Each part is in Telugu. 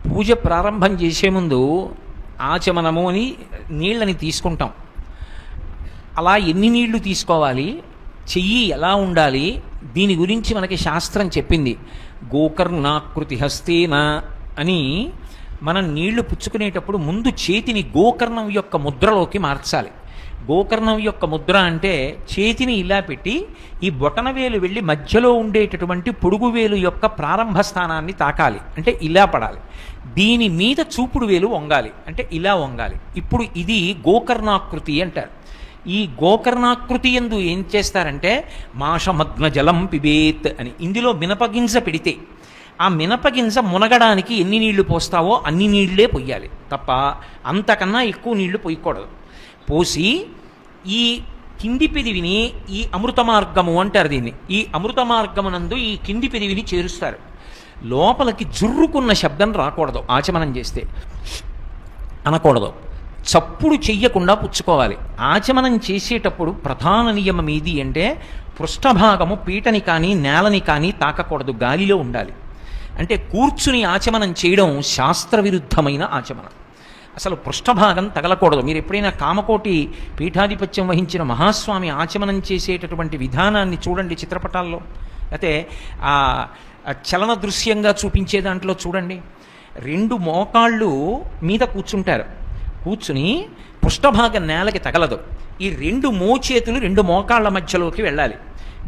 పూజ ప్రారంభం చేసే ముందు ఆచమనము అని నీళ్ళని తీసుకుంటాం. అలా ఎన్ని నీళ్లు తీసుకోవాలి, చెయ్యి ఎలా ఉండాలి, దీని గురించి మనకి శాస్త్రం చెప్పింది. గోకర్ణాకృతి హస్తేన అని మనం నీళ్లు పుచ్చుకునేటప్పుడు ముందు చేతిని గోకర్ణం యొక్క ముద్రలోకి మార్చాలి. గోకర్ణం యొక్క ముద్ర అంటే చేతిని ఇలా పెట్టి ఈ బొటనవేలు వెళ్ళి మధ్యలో ఉండేటటువంటి పొడుగు వేలు యొక్క ప్రారంభ స్థానాన్ని తాకాలి, అంటే ఇలా పడాలి. దీని మీద చూపుడు వేలు వంగాలి, అంటే ఇలా వంగాలి. ఇప్పుడు ఇది గోకర్ణాకృతి అంటారు. ఈ గోకర్ణాకృతి యందు ఏం చేస్తారంటే మాషమగ్న జలం పిబేత్ అని, ఇందులో మినపగింజ పెడితే ఆ మినపగింజ మునగడానికి ఎన్ని నీళ్లు పోస్తావో అన్ని నీళ్లే పొయ్యాలి తప్ప అంతకన్నా ఎక్కువ నీళ్లు పొయ్యకూడదు. పోసి ఈ కింది పెదివిని, ఈ అమృత మార్గము అంటారు దీన్ని, ఈ అమృత మార్గమునందు ఈ కింది పెదివిని చేరుస్తారు. లోపలికి జుర్రుకున్న శబ్దం రాకూడదు, ఆచమనం చేస్తే అనకూడదు. చప్పుడు చెయ్యకుండా పుచ్చుకోవాలి. ఆచమనం చేసేటప్పుడు ప్రధాన నియమం ఏది అంటే పృష్ఠభాగము పీటని కానీ నేలని కానీ తాకకూడదు, గాలిలో ఉండాలి. అంటే కూర్చుని ఆచమనం చేయడం శాస్త్రవిరుద్ధమైన ఆచమనం. అసలు పృష్ఠభాగం తగలకూడదు. మీరు ఎప్పుడైనా కామకోటి పీఠాధిపత్యం వహించిన మహాస్వామి ఆచమనం చేసేటటువంటి విధానాన్ని చూడండి చిత్రపటాల్లో, అయితే ఆ చలన దృశ్యంగా చూపించే దాంట్లో చూడండి. రెండు మోకాళ్ళు మీద కూర్చుంటారు, కూర్చుని పృష్ఠభాగం నేలకి తగలదు. ఈ రెండు మోచేతులు రెండు మోకాళ్ళ మధ్యలోకి వెళ్ళాలి.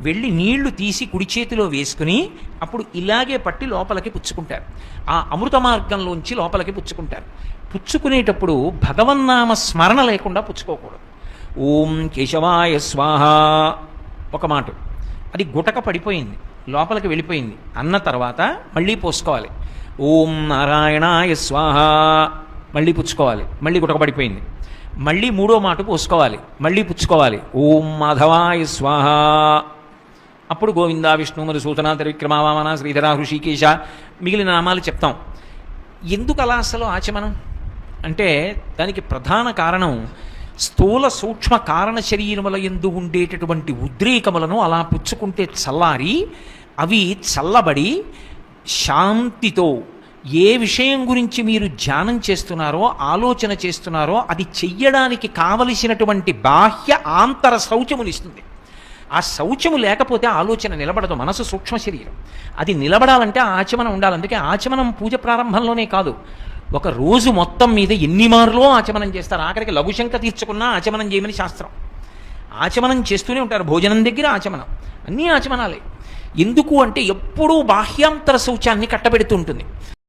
వెళ్ళి నీళ్లు తీసి కుడి చేతిలో వేసుకుని అప్పుడు ఇలాగే పట్టి లోపలికి పుచ్చుకుంటారు. ఆ అమృత మార్గంలోంచి లోపలికి పుచ్చుకుంటారు. పుచ్చుకునేటప్పుడు భగవన్నామ స్మరణ లేకుండా పుచ్చుకోకూడదు. ఓం కేశవాయ స్వాహ ఒక మాట, అది గుటక పడిపోయింది, లోపలికి వెళ్ళిపోయింది అన్న తర్వాత మళ్ళీ పోసుకోవాలి. ఓం నారాయణాయ స్వాహ మళ్ళీ పుచ్చుకోవాలి, మళ్ళీ గుటక పడిపోయింది, మళ్ళీ మూడో మాట పోసుకోవాలి, మళ్ళీ పుచ్చుకోవాలి. ఓం మాధవాయ స్వాహ, అప్పుడు గోవిందా విష్ణు మధుసూదన త్రివిక్రమ వామన శ్రీధర హృషికేశ మిగిలిన నామాలు చెప్తాం. ఎందుకు అలా అసలు ఆచమనం అంటే దానికి ప్రధాన కారణం స్థూల సూక్ష్మ కారణ శరీరముల యందు ఉండేటటువంటి ఉద్రేకములను అలా పుచ్చుకుంటే చల్లారి అవి చల్లబడి శాంతితో ఏ విషయం గురించి మీరు ధ్యానం చేస్తున్నారో ఆలోచన చేస్తున్నారో అది చెయ్యడానికి కావలసినటువంటి బాహ్య ఆంతర శౌచమునిస్తుంది. ఆ శౌచము లేకపోతే ఆలోచన నిలబడదు. మనసు సూక్ష్మ శరీరం, అది నిలబడాలంటే ఆచమనం ఉండాలి. అందుకే ఆచమనం పూజ ప్రారంభంలోనే కాదు, ఒక రోజు మొత్తం మీద ఎన్ని మార్లో ఆచమనం చేస్తారు. ఆఖరికి లఘుశంక తీర్చుకున్నా ఆచమనం చేయమని శాస్త్రం. ఆచమనం చేస్తూనే ఉంటారు, భోజనం దగ్గర ఆచమనం, అన్నీ ఆచమనాలే. ఎందుకు అంటే ఎప్పుడూ బాహ్యాంతర శౌచాన్ని కట్టబెడుతూ ఉంటుంది.